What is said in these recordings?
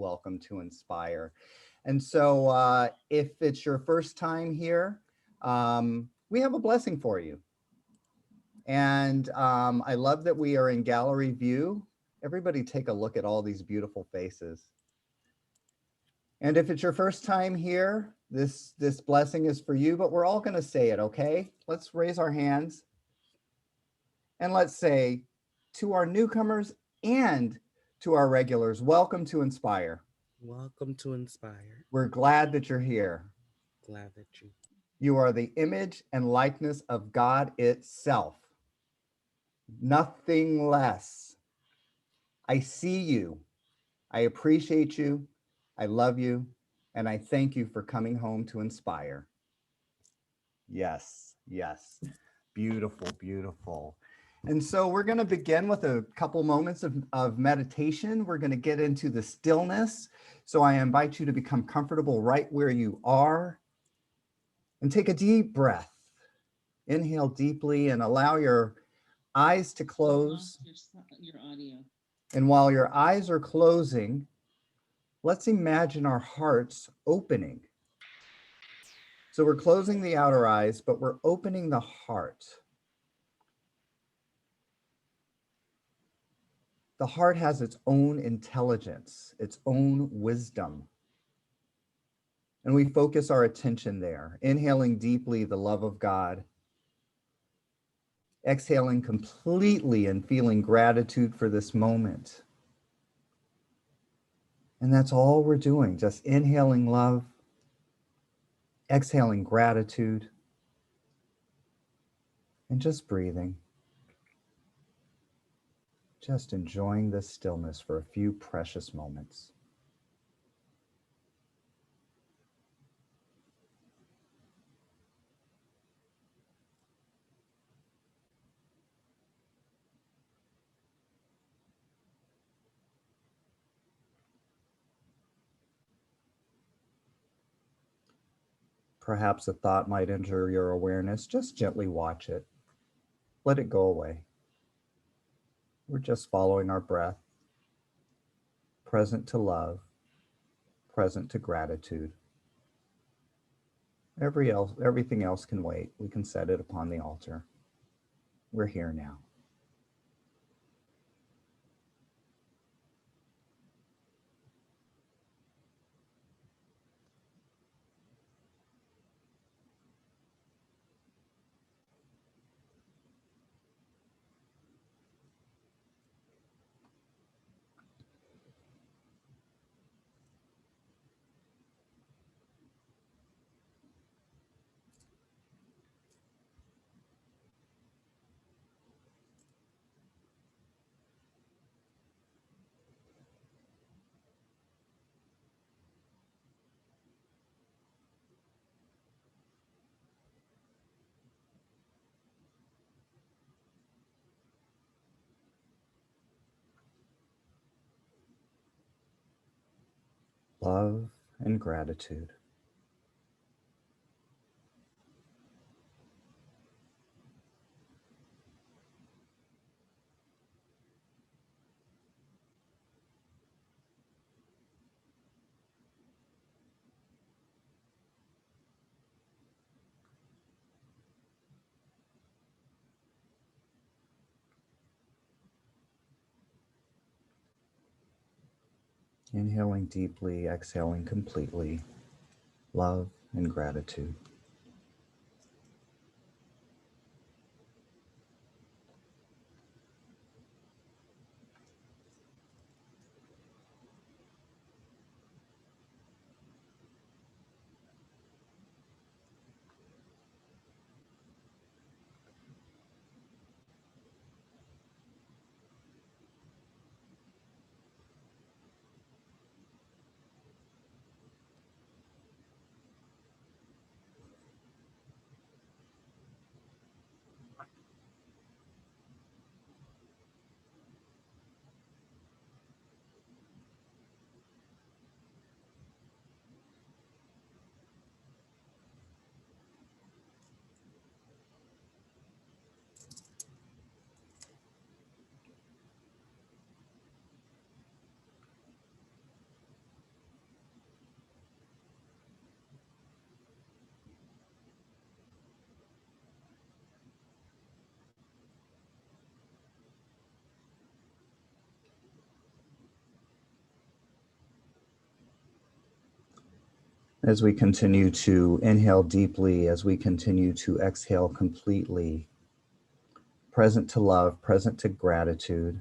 welcome to Inspire. And so, if it's your first time here, we have a blessing for you. And I love that we are in gallery view. Everybody take a look at all these beautiful faces. And if it's your first time here, this blessing is for you, but we're all going to say it, okay? Let's raise our hands and let's say to our newcomers and to our regulars, welcome to Inspire. Welcome to Inspire. We're glad that you're here. Glad that you. You are the image and likeness of God itself, nothing less. I see you. I appreciate you. I love you. And I thank you for coming home to Inspire. Yes, yes. Beautiful, beautiful. And so we're going to begin with a couple moments of meditation. We're going to get into the stillness. So I invite you to become comfortable right where you are and take a deep breath. Inhale deeply and allow your eyes to close. Your audio. And while your eyes are closing, let's imagine our hearts opening. So we're closing the outer eyes, but we're opening the heart. The heart has its own intelligence, its own wisdom. And we focus our attention there, inhaling deeply the love of God, exhaling completely and feeling gratitude for this moment. And that's all we're doing, just inhaling love, exhaling gratitude, and just breathing. Just enjoying this stillness for a few precious moments. Perhaps a thought might enter your awareness. Just gently watch it. Let it go away. We're just following our breath, present to love, present to gratitude. Everything else can wait. We can set it upon the altar. We're here now. Love and gratitude. Inhaling deeply, exhaling completely. Love and gratitude. As we continue to inhale deeply, as we continue to exhale completely, present to love, present to gratitude,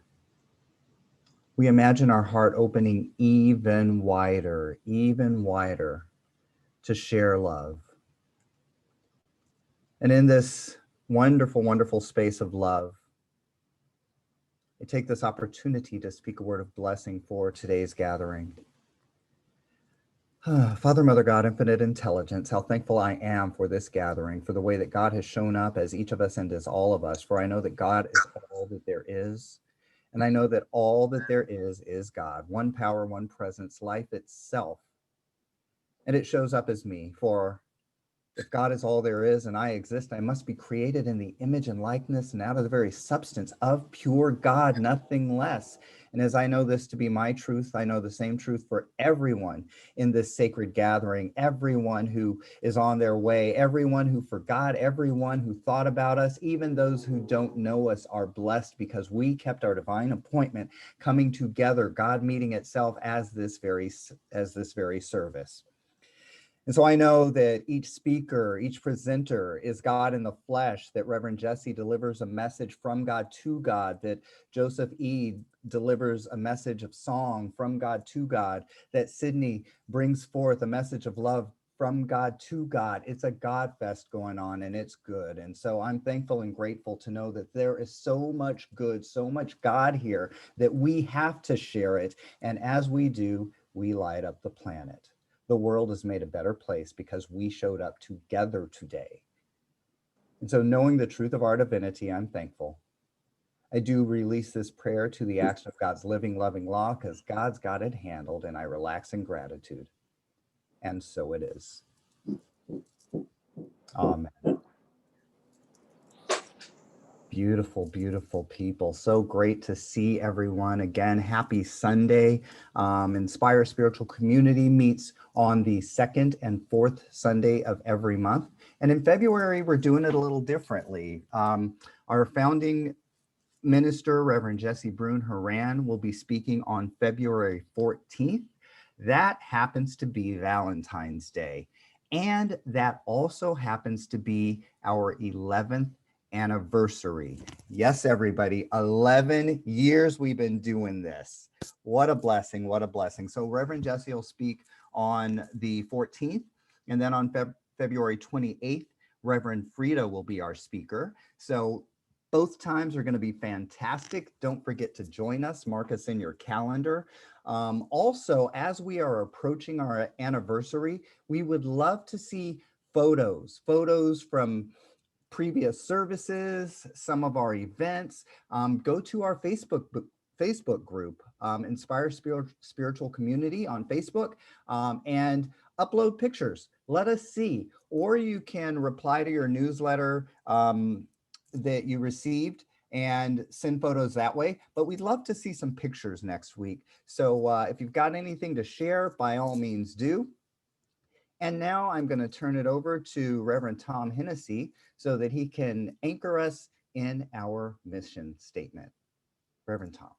we imagine our heart opening even wider to share love. And in this wonderful, wonderful space of love, I take this opportunity to speak a word of blessing for today's gathering. Father, Mother, God, infinite intelligence, how thankful I am for this gathering, for the way that God has shown up as each of us and as all of us, for I know that God is all that there is. And I know that all that there is God, one power, one presence, life itself. And it shows up as me, for if God is all there is and I exist, I must be created in the image and likeness and out of the very substance of pure God, nothing less. And as I know this to be my truth, I know the same truth for everyone in this sacred gathering, everyone who is on their way, everyone who forgot, everyone who thought about us, even those who don't know us are blessed because we kept our divine appointment coming together, God meeting itself as this very service. And so I know that each speaker, each presenter is God in the flesh, that Reverend Jesse delivers a message from God to God, that Joseph E. delivers a message of song from God to God, that Sydney brings forth a message of love from God to God. It's a God fest going on and it's good. And so I'm thankful and grateful to know that there is so much good, so much God here that we have to share it. And as we do, we light up the planet. The world is made a better place because we showed up together today. And so, knowing the truth of our divinity, I'm thankful. I do release this prayer to the action of God's living, loving law because God's got it handled, and I relax in gratitude. And so it is. Amen. Beautiful, beautiful people. So great to see everyone again. Happy Sunday. Inspire Spiritual Community meets on the second and fourth Sunday of every month. And in February, we're doing it a little differently. Our founding minister, Reverend Jesse Brune-Horan, will be speaking on February 14th. That happens to be Valentine's Day. And that also happens to be our 11th anniversary. Yes, everybody, 11 years we've been doing this. What a blessing, what a blessing. So Reverend Jesse will speak on the 14th, and then on February 28th, Reverend Frida will be our speaker. So both times are going to be fantastic. Don't forget to join us. Mark us in your calendar. Also, as we are approaching our anniversary, we would love to see photos from previous services, some of our events. Go to our Facebook group, Inspire Spiritual Community on Facebook, and upload pictures. Let us see. Or you can reply to your newsletter that you received and send photos that way. But we'd love to see some pictures next week. So if you've got anything to share, by all means do. And now I'm going to turn it over to Reverend Tom Hennessy so that he can anchor us in our mission statement. Reverend Tom.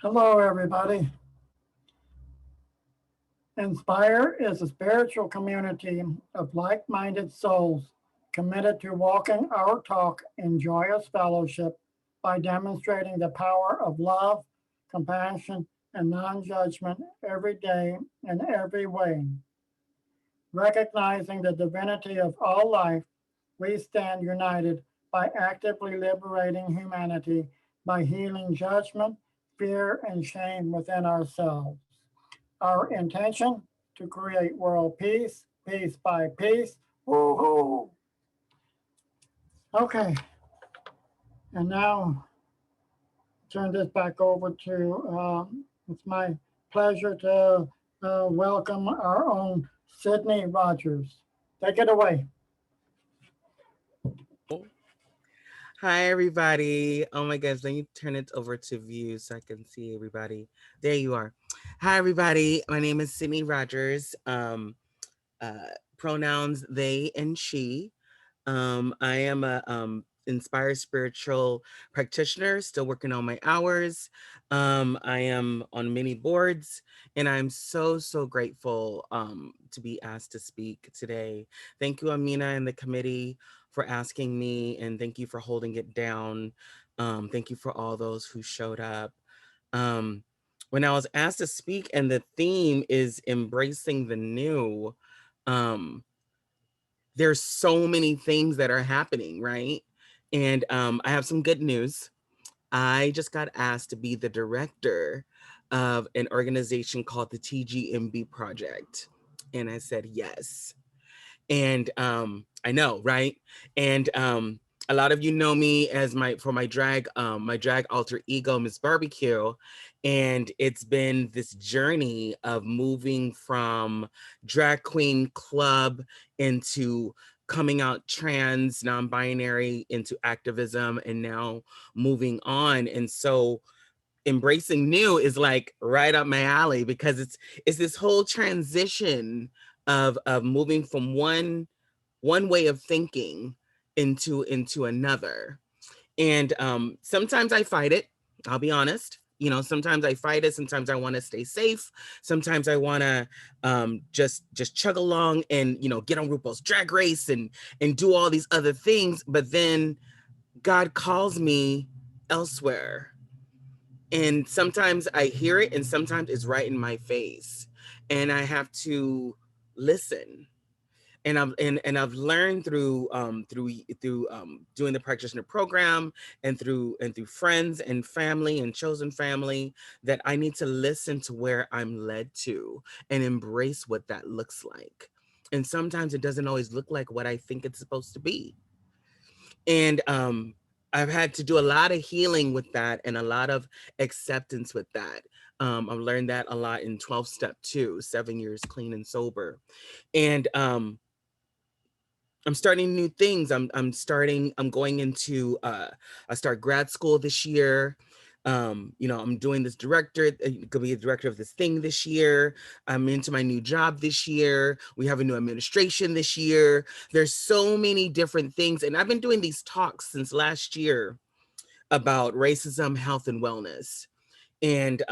Hello, everybody. Inspire is a spiritual community of like-minded souls committed to walking our talk in joyous fellowship by demonstrating the power of love, compassion, and non-judgment every day in every way. Recognizing the divinity of all life, we stand united by actively liberating humanity by healing judgment, fear, and shame within ourselves. Our intention to create world peace, piece by piece. Woo-hoo! Okay, and now turn this back over to, it's my pleasure to welcome our own Sydney Rogers. Take it away. Hi, everybody. Oh my gosh, let me turn it over to view so I can see everybody. There you are. Hi, everybody. My name is Sydney Rogers. Pronouns they and she. I am a inspired spiritual practitioner, still working on my hours. I am on many boards, and I'm so, so grateful to be asked to speak today. Thank you, Amina, and the committee for asking me, and thank you for holding it down. Thank you for all those who showed up. Um, when I was asked to speak, and the theme is embracing the new, um, there's so many things that are happening, right? And I have some good news. I just got asked to be the director of an organization called the TGMB Project. And I said yes. And I know, right? And a lot of you know me as my drag alter ego, Miss Barbecue. And it's been this journey of moving from drag queen club into coming out trans, non-binary, into activism, and now moving on. And so embracing new is like right up my alley, because it's this whole transition of moving from one way of thinking into another. And sometimes I fight it, I'll be honest. You know, sometimes I fight it, sometimes I want to stay safe, sometimes I want to just chug along and, you know, get on RuPaul's Drag Race and do all these other things. But then God calls me elsewhere, and sometimes I hear it and sometimes it's right in my face, and I have to listen. And I've learned through doing the practitioner program, and through friends and family and chosen family, that I need to listen to where I'm led to and embrace what that looks like. And sometimes it doesn't always look like what I think it's supposed to be. And I've had to do a lot of healing with that, and a lot of acceptance with that. I've learned that a lot in 12 step 2, 7 years clean and sober. And I'm starting new things. I'm going into I start grad school this year. You know, I'm doing this gonna be a director of this thing this year. I'm into my new job this year. We have a new administration this year. There's so many different things. And I've been doing these talks since last year about racism, health, and wellness. And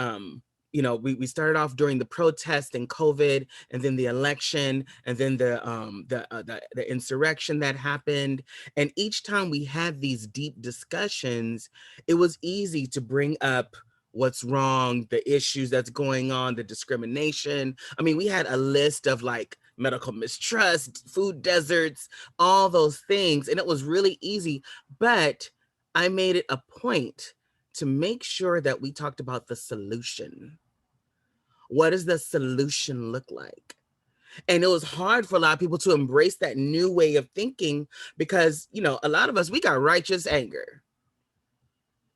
you know, we started off during the protest and COVID, and then the election, and then the insurrection that happened. And each time we had these deep discussions, it was easy to bring up what's wrong, the issues that's going on, the discrimination. I mean, we had a list of like medical mistrust, food deserts, all those things, and it was really easy. But I made it a point to make sure that we talked about the solution. What does the solution look like? And it was hard for a lot of people to embrace that new way of thinking, because, you know, a lot of us, we got righteous anger.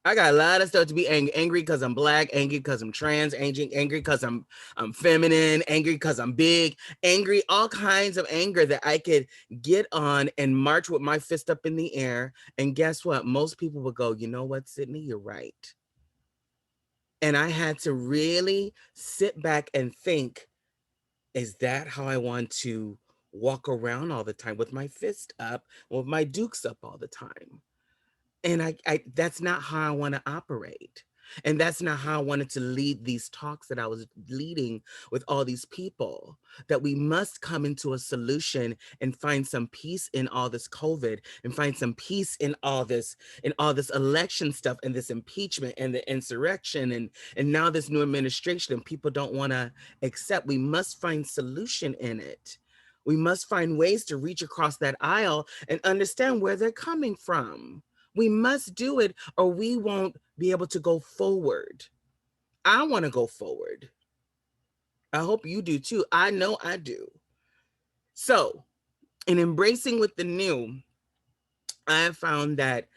I got a lot of stuff to be angry because I'm Black, angry because I'm trans, angry because I'm feminine, angry because I'm big, angry, all kinds of anger that I could get on and march with my fist up in the air. And guess what? Most people would go, you know what, Sydney, you're right. And I had to really sit back and think, is that how I want to walk around all the time with my fist up, with my dukes up all the time? And I that's not how I want to operate. And that's not how I wanted to lead these talks that I was leading with all these people, that we must come into a solution and find some peace in all this COVID, and find some peace in all this election stuff, and this impeachment and the insurrection, and now this new administration, and people don't want to accept. We must find solution in it. We must find ways to reach across that aisle and understand where they're coming from. We must do it, or we won't be able to go forward. I want to go forward. I hope you do too. I know I do. So, in embracing with the new, I have found that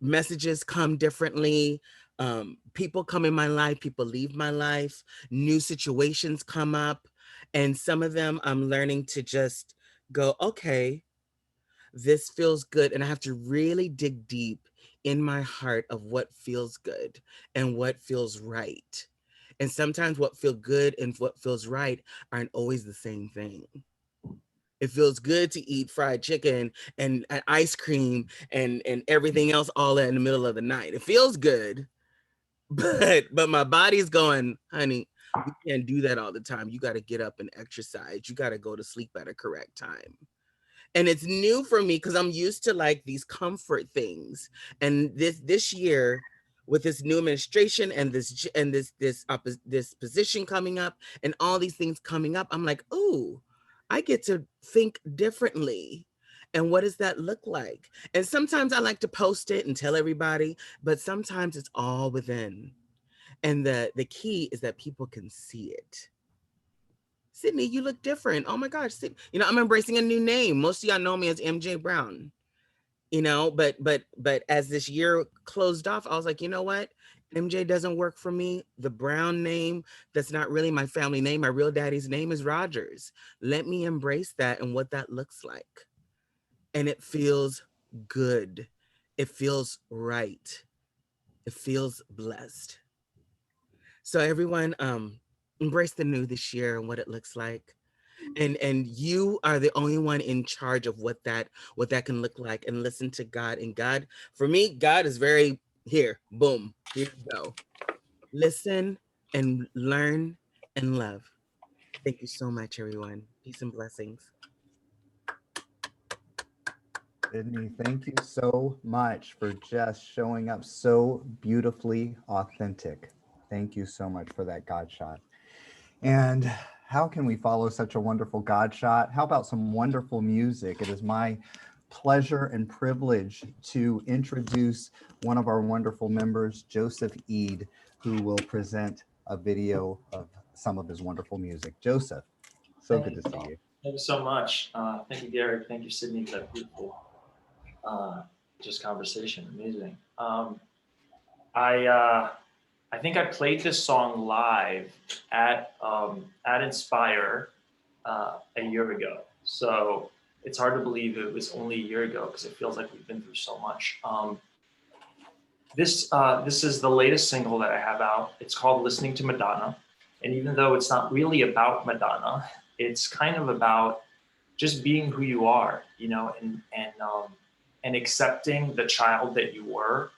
messages come differently. People come in my life, people leave my life, new situations come up, and some of them I'm learning to just go, okay, this feels good. And I have to really dig deep in my heart of what feels good and what feels right. And sometimes what feels good and what feels right aren't always the same thing. It feels good to eat fried chicken and ice cream and everything else all in the middle of the night. It feels good, but my body's going, honey, we can't do that all the time. You got to get up and exercise. You got to go to sleep at a correct time. And it's new for me because I'm used to like these comfort things. And this year, with this new administration and this position coming up and all these things coming up, I'm like, ooh, I get to think differently. And what does that look like? And sometimes I like to post it and tell everybody, but sometimes it's all within. And the key is that people can see it. Sydney, you look different. Oh my gosh. You know, I'm embracing a new name. Most of y'all know me as MJ Brown, you know, but as this year closed off, I was like, you know what? MJ doesn't work for me. The Brown name, that's not really my family name. My real daddy's name is Rogers. Let me embrace that and what that looks like. And it feels good. It feels right. It feels blessed. So everyone, embrace the new this year and what it looks like. And you are the only one in charge of what that can look like, and listen to God. And God, for me, God is very here, boom, here you go. Listen and learn and love. Thank you so much, everyone. Peace and blessings. Sydney, thank you so much for just showing up so beautifully authentic. Thank you so much for that God shot. And how can we follow such a wonderful God shot? How about some wonderful music? It is my pleasure and privilege to introduce one of our wonderful members, Joseph Eid, who will present a video of some of his wonderful music. Joseph, so good to see you. Thank you so much. Thank you, Derek. Thank you, Sydney, for that beautiful just conversation. Amazing. I think I played this song live at Inspire a year ago. So it's hard to believe it was only a year ago because it feels like we've been through so much. This is the latest single that I have out. It's called Listening to Madonna. And even though it's not really about Madonna, it's kind of about just being who you are, you know, and accepting the child that you were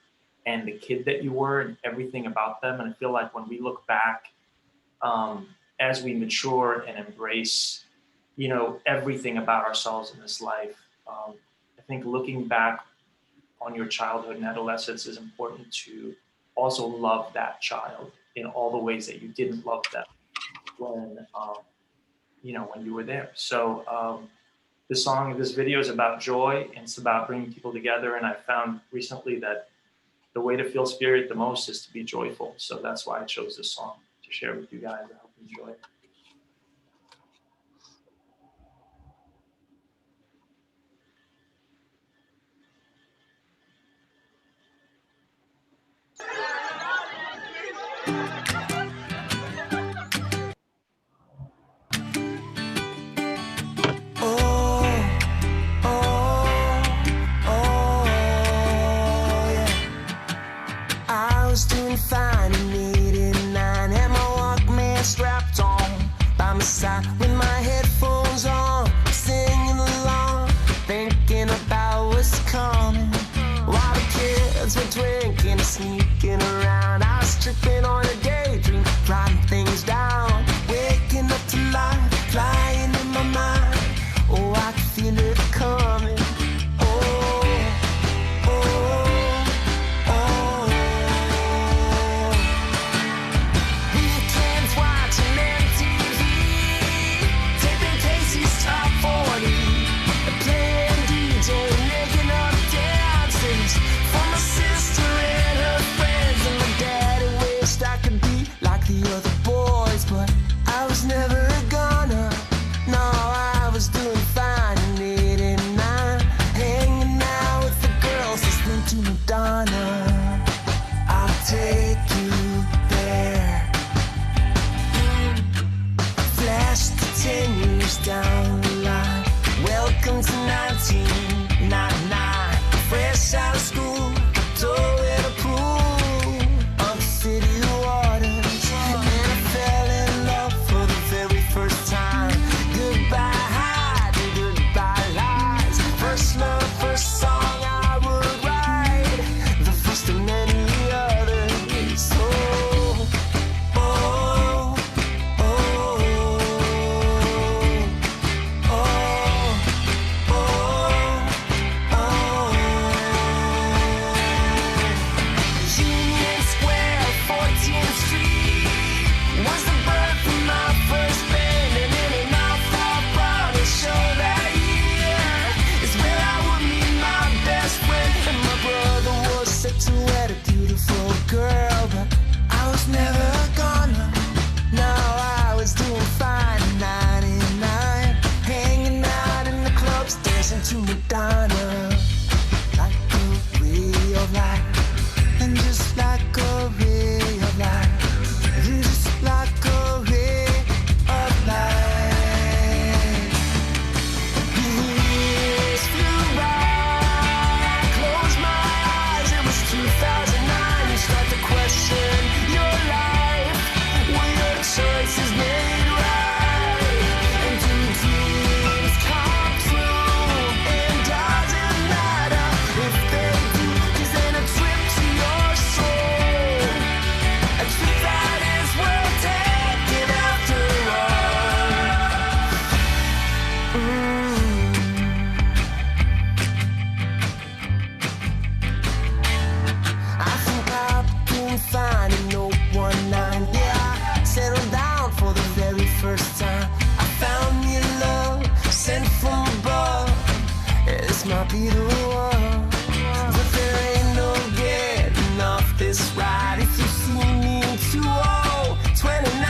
and the kid that you were and everything about them. And I feel like when we look back, as we mature and embrace, you know, everything about ourselves in this life, I think looking back on your childhood and adolescence is important to also love that child in all the ways that you didn't love them when, you know, when you were there. So this video is about joy, and it's about bringing people together. And I found recently that the way to feel spirit the most is to be joyful. So that's why I chose this song to share with you guys. I hope you enjoy it. Fine in 89, had my Walkman strapped on by my side with my headphones on, singing along, thinking about what's coming. While the kids were drinking and sneaking around, I was tripping on a daydream, writing things down, waking up to life, flying in my mind. Oh, I can feel it coming. Playing DJ, making up dances for my sister and her be the one. But there ain't no getting off this ride. If you see me in 2029,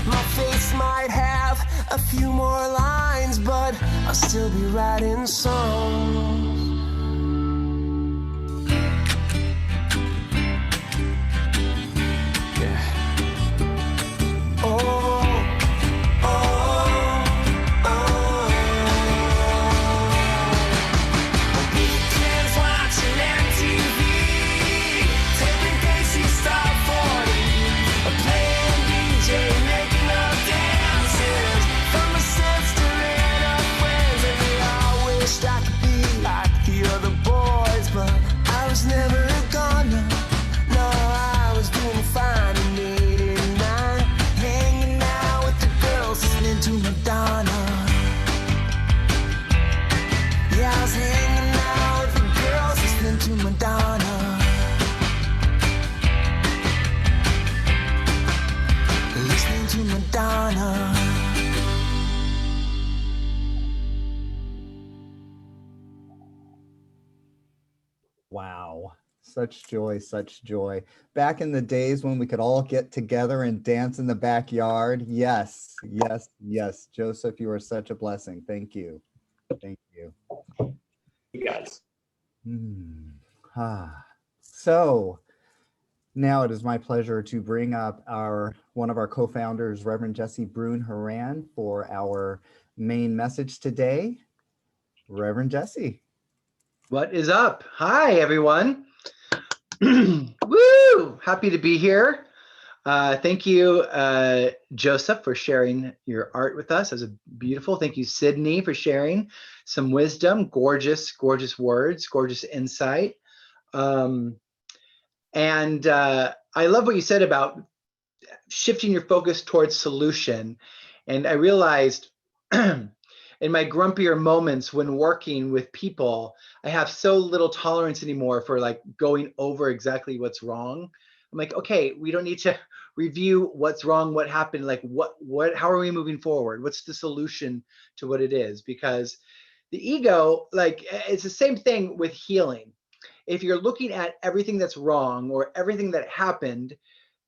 my face might have a few more lines, but I'll still be writing songs. Wow. Such joy, such joy. Back in the days when we could all get together and dance in the backyard. Yes, yes, yes. Joseph, you are such a blessing. Thank you. Thank you. You guys. So now it is my pleasure to bring up one of our co-founders, Reverend Jesse Brune-Horan, for our main message today. Reverend Jesse. What is up? Hi, everyone. Woo! Happy to be here. Thank you, Joseph, for sharing your art with us. It was beautiful. Thank you, Sydney, for sharing some wisdom, gorgeous, gorgeous words, gorgeous insight. And I love what you said about shifting your focus towards solution. And I realized in my grumpier moments when working with people, I have so little tolerance anymore for like going over exactly what's wrong. I'm like, okay, we don't need to review what's wrong, what happened, like how are we moving forward? What's the solution to what it is? Because the ego, like, it's the same thing with healing. If you're looking at everything that's wrong or everything that happened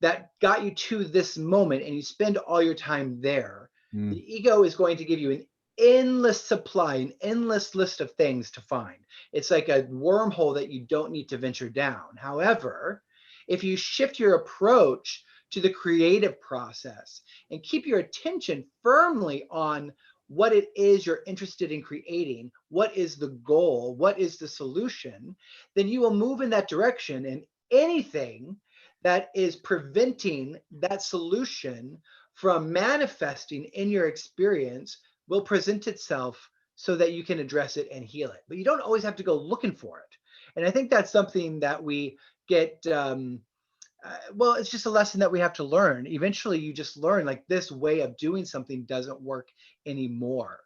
that got you to this moment and you spend all your time there, the ego is going to give you an endless supply, an endless list of things to find. It's like a wormhole that you don't need to venture down. However, if you shift your approach to the creative process and keep your attention firmly on what it is you're interested in creating, what is the goal, what is the solution, then you will move in that direction, and anything that is preventing that solution from manifesting in your experience will present itself so that you can address it and heal it. But you don't always have to go looking for it. And I think that's something that we get, well, it's just a lesson that we have to learn. Eventually you just learn, like, this way of doing something doesn't work anymore.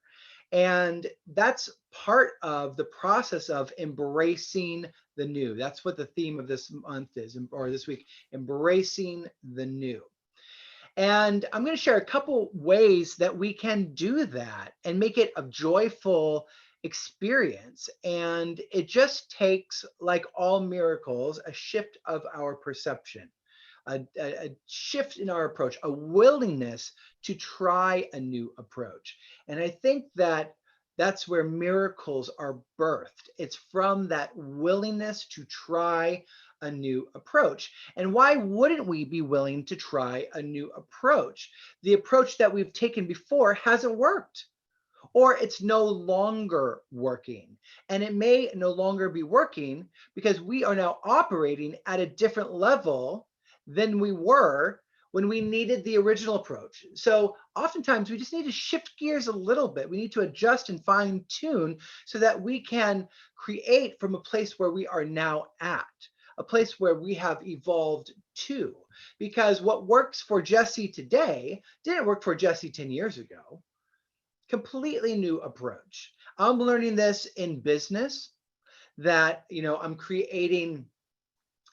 And that's part of the process of embracing the new. That's what the theme of this month is, or this week, embracing the new. And I'm going to share a couple ways that we can do that and make it a joyful experience. And it just takes, like all miracles, a shift of our perception, a shift in our approach, a willingness to try a new approach. And I think that that's where miracles are birthed. It's from that willingness to try a new approach. And why wouldn't we be willing to try a new approach? The approach that we've taken before hasn't worked, or it's no longer working. And it may no longer be working because we are now operating at a different level than we were when we needed the original approach. So oftentimes we just need to shift gears a little bit. We need to adjust and fine tune so that we can create from a place where we are now at, a place where we have evolved to. Because what works for Jesse today didn't work for Jesse 10 years ago. Completely new approach. I'm learning this in business, that, you know, I'm creating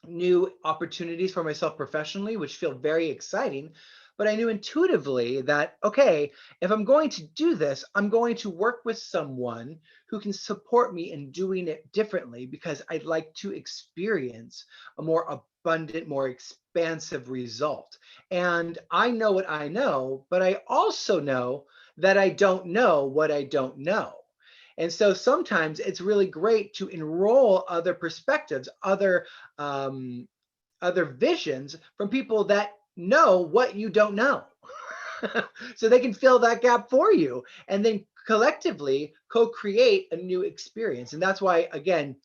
new opportunities for myself professionally, which feel very exciting. but I knew intuitively that, okay, if I'm going to do this, I'm going to work with someone who can support me in doing it differently, because I'd like to experience a more abundant, more expansive result. And I know what I know, but I also know that I don't know what I don't know. And so sometimes it's really great to enroll other perspectives, other visions from people that know what you don't know. So they can fill that gap for you, and then collectively co-create a new experience. And that's why, again,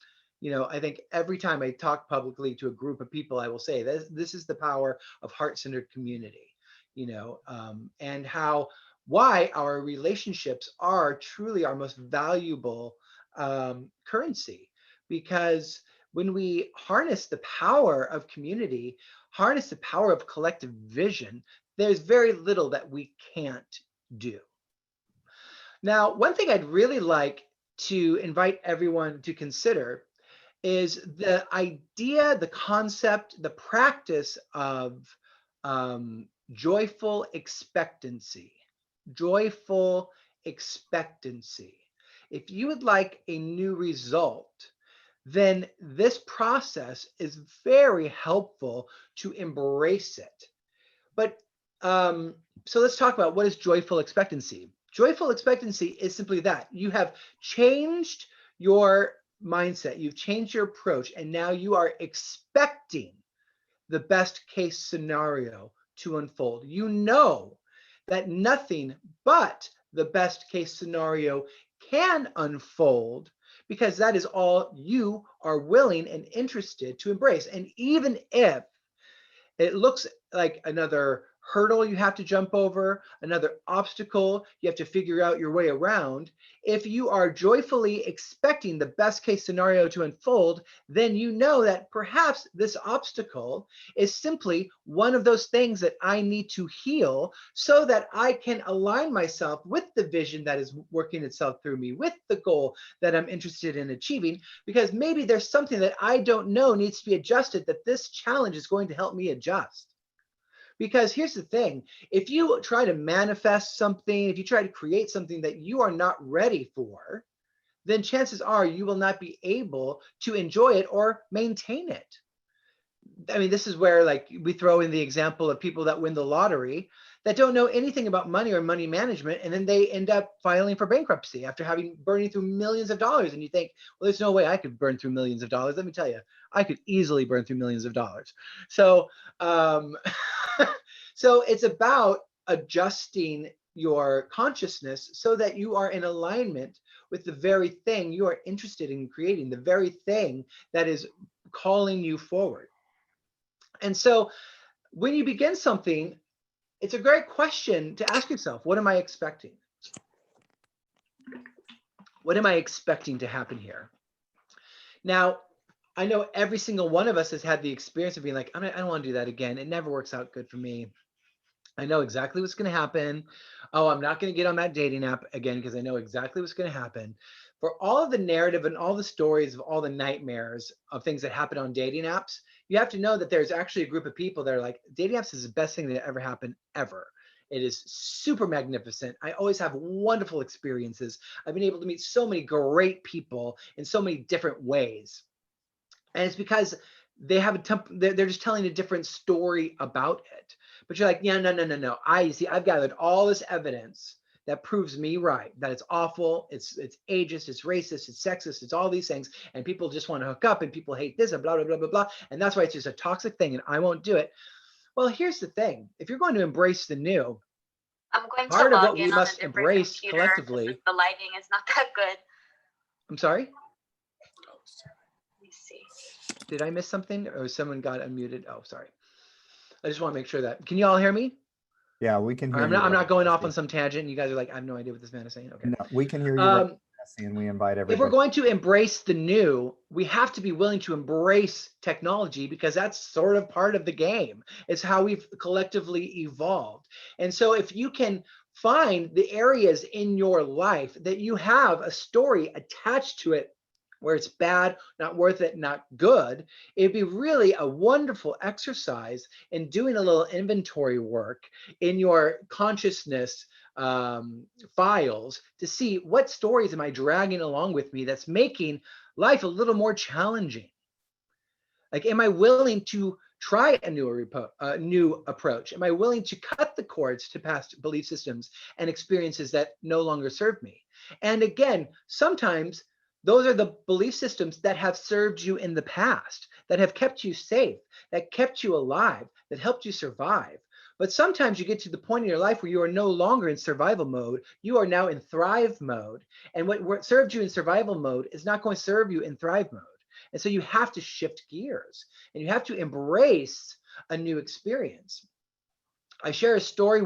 I think every time I talk publicly to a group of people, I will say this is the power of heart-centered community, and why our relationships are truly our most valuable currency. Because when we harness the power of community, harness the power of collective vision, there's very little that we can't do. Now, one thing I'd really like to invite everyone to consider is the idea, the concept, the practice of joyful expectancy. Joyful expectancy. If you would like a new result, then this process is very helpful to embrace it. But so let's talk about, what is joyful expectancy? Joyful expectancy is simply that. You have changed your mindset, you've changed your approach, and now you are expecting the best case scenario to unfold. You know that nothing but the best case scenario can unfold, because that is all you are willing and interested to embrace. And even if it looks like another hurdle you have to jump over, another obstacle you have to figure out your way around, if you are joyfully expecting the best case scenario to unfold, then you know that perhaps this obstacle is simply one of those things that I need to heal, so that I can align myself with the vision that is working itself through me, with the goal that I'm interested in achieving, because maybe there's something that I don't know needs to be adjusted, that this challenge is going to help me adjust. Because here's the thing, if you try to manifest something, if you try to create something that you are not ready for, then chances are you will not be able to enjoy it or maintain it. I mean, this is where, like, we throw in the example of people that win the lottery that don't know anything about money or money management, and then they end up filing for bankruptcy after burning through millions of dollars. And you think, well, there's no way I could burn through millions of dollars. Let me tell you, I could easily burn through millions of dollars. So, so it's about adjusting your consciousness so that you are in alignment with the very thing you are interested in creating, the very thing that is calling you forward. And so when you begin something, it's a great question to ask yourself, what am I expecting? What am I expecting to happen here? Now, I know every single one of us has had the experience of being like, I don't want to do that again. It never works out good for me. I know exactly what's going to happen. Oh, I'm not going to get on that dating app again because I know exactly what's going to happen. For all of the narrative and all the stories of all the nightmares of things that happen on dating apps, you have to know that there's actually a group of people that are like, dating apps is the best thing that ever happened ever. It is super magnificent. I always have wonderful experiences. I've been able to meet so many great people in so many different ways. And it's because they have they're just telling a different story about it. But you're like, yeah, no. I've gathered all this evidence that proves me right, that it's awful, it's ageist, it's racist, it's sexist, it's all these things, and people just want to hook up, and people hate this, and blah, blah, blah, blah, blah, and that's why it's just a toxic thing, and I won't do it. Well, here's the thing. If you're going to embrace the new, I'm going to part of log what we in on must a different embrace computer collectively. because the lighting is not that good. I'm sorry? Let me see. Did I miss something, or someone got unmuted? Oh, sorry. I just want to make sure that, can you all hear me? Yeah, we can hear I'm you. not going off on some tangent. And you guys are like, I have no idea what this man is saying. Okay. No, we can hear you, Jesse, and we invite everybody. If we're going to embrace the new, we have to be willing to embrace technology, because that's sort of part of the game. It's how we've collectively evolved. And so if you can find the areas in your life that you have a story attached to it where it's bad, not worth it, not good. It'd be really a wonderful exercise in doing a little inventory work in your consciousness files to see what stories am I dragging along with me that's making life a little more challenging. Like, am I willing to try a new approach? Am I willing to cut the cords to past belief systems and experiences that no longer serve me? And again, sometimes those are the belief systems that have served you in the past, that have kept you safe, that kept you alive, that helped you survive. But sometimes you get to the point in your life where you are no longer in survival mode. You are now in thrive mode. And what served you in survival mode is not going to serve you in thrive mode. And so you have to shift gears and you have to embrace a new experience. I share a story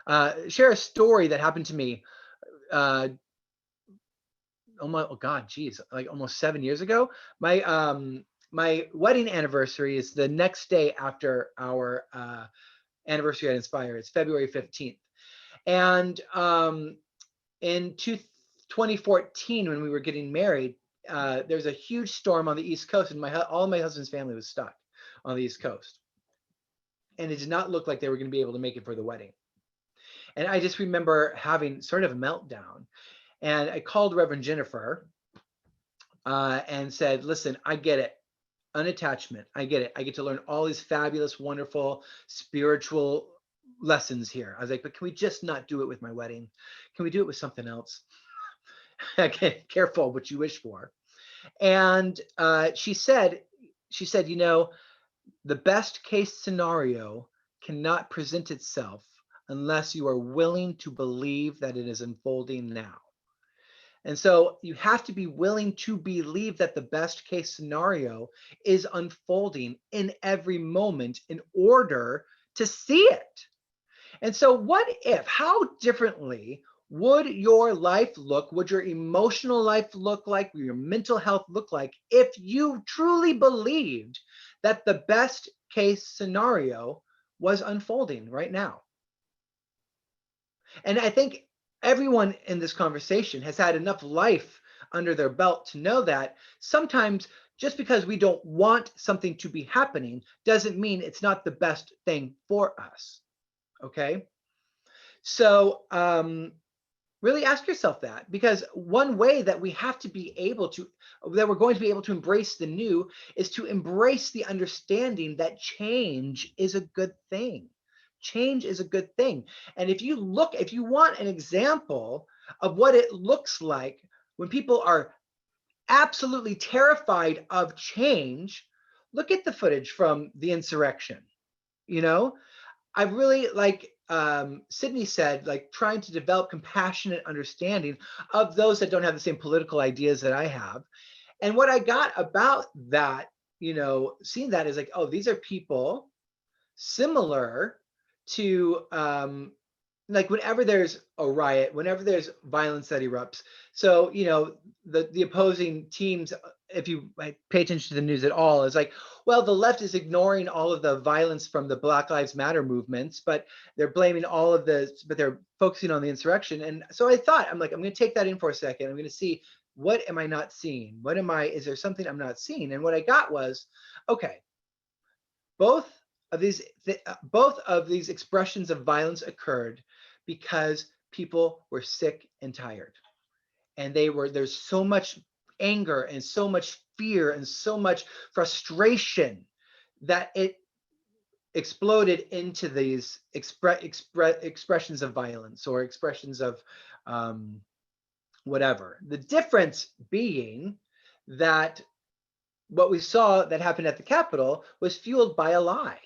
that happened to me almost 7 years ago. My wedding anniversary is the next day after our anniversary at Inspire. It's February 15th. And in 2014, when we were getting married, there was a huge storm on the East Coast, and all of my husband's family was stuck on the East Coast. And it did not look like they were going to be able to make it for the wedding. And I just remember having sort of a meltdown. And I called Reverend Jennifer and said, listen, I get it. Unattachment. I get it. I get to learn all these fabulous, wonderful, spiritual lessons here. I was like, but can we just not do it with my wedding? Can we do it with something else? Okay, careful what you wish for. And she said, you know, the best case scenario cannot present itself unless you are willing to believe that it is unfolding now. And so you have to be willing to believe that the best case scenario is unfolding in every moment in order to see it. And so how differently would your life look? Would your emotional life look like? Would your mental health look like if you truly believed that the best case scenario was unfolding right now? And I think everyone in this conversation has had enough life under their belt to know that sometimes just because we don't want something to be happening doesn't mean it's not the best thing for us. Okay? So really ask yourself that, because one way that we're going to be able to embrace the new is to embrace the understanding that change is a good thing. Change is a good thing. And if you want an example of what it looks like when people are absolutely terrified of change, look at the footage from the insurrection. You know, I really like Sydney said, like trying to develop compassionate understanding of those that don't have the same political ideas that I have. And what I got about that, you know, seeing that is like, oh, these are people similar to like whenever there's a riot, whenever there's violence that erupts. So, you know, the opposing teams, if you pay attention to the news at all, is like, well, the left is ignoring all of the violence from the Black Lives Matter movements, but they're blaming but they're focusing on the insurrection. And so I'm going to take that in for a second. I'm going to see, what am I not seeing? Is there something I'm not seeing? And what I got was, okay, both of these expressions of violence occurred because people were sick and tired. And there's so much anger and so much fear and so much frustration that it exploded into these expressions of violence or expressions of whatever. The difference being that what we saw that happened at the Capitol was fueled by a lie.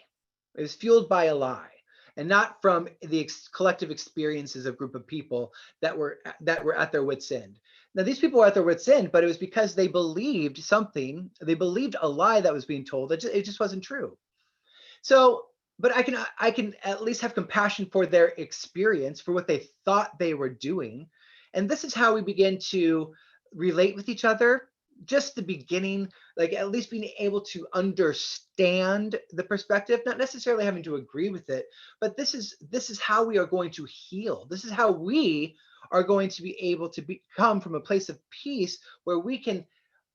It was fueled by a lie, and not from the collective experiences of a group of people that were at their wits' end. Now, these people were at their wits' end, but it was because they believed something. They believed a lie that was being told. It just wasn't true. So, but I can at least have compassion for their experience, for what they thought they were doing, and this is how we begin to relate with each other. Just the beginning, like at least being able to understand the perspective, not necessarily having to agree with it, but this is how we are going to heal. This is how we are going to be able to come from a place of peace where we can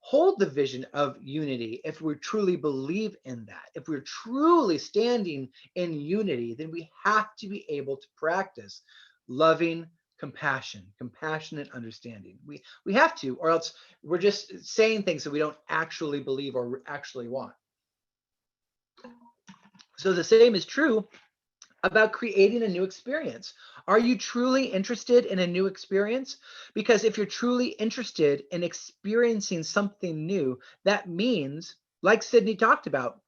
hold the vision of unity, if we truly believe in that, if we're truly standing in unity, then we have to be able to practice loving compassion, compassionate understanding. We have to, or else we're just saying things that we don't actually believe or actually want. So the same is true about creating a new experience. Are you truly interested in a new experience? Because if you're truly interested in experiencing something new, that means, like Sydney talked about,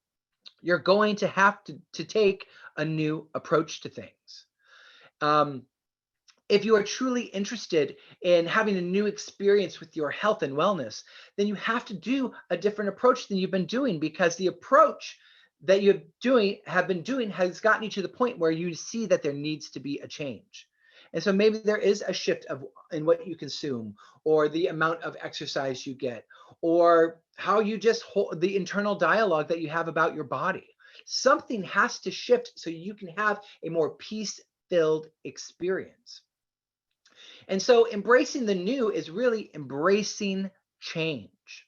you're going to have to take a new approach to things. If you are truly interested in having a new experience with your health and wellness, then you have to do a different approach than you've been doing, because the approach that you have been doing has gotten you to the point where you see that there needs to be a change. And so maybe there is a shift in what you consume, or the amount of exercise you get, or how you just hold the internal dialogue that you have about your body. Something has to shift so you can have a more peace-filled experience. And so embracing the new is really embracing change.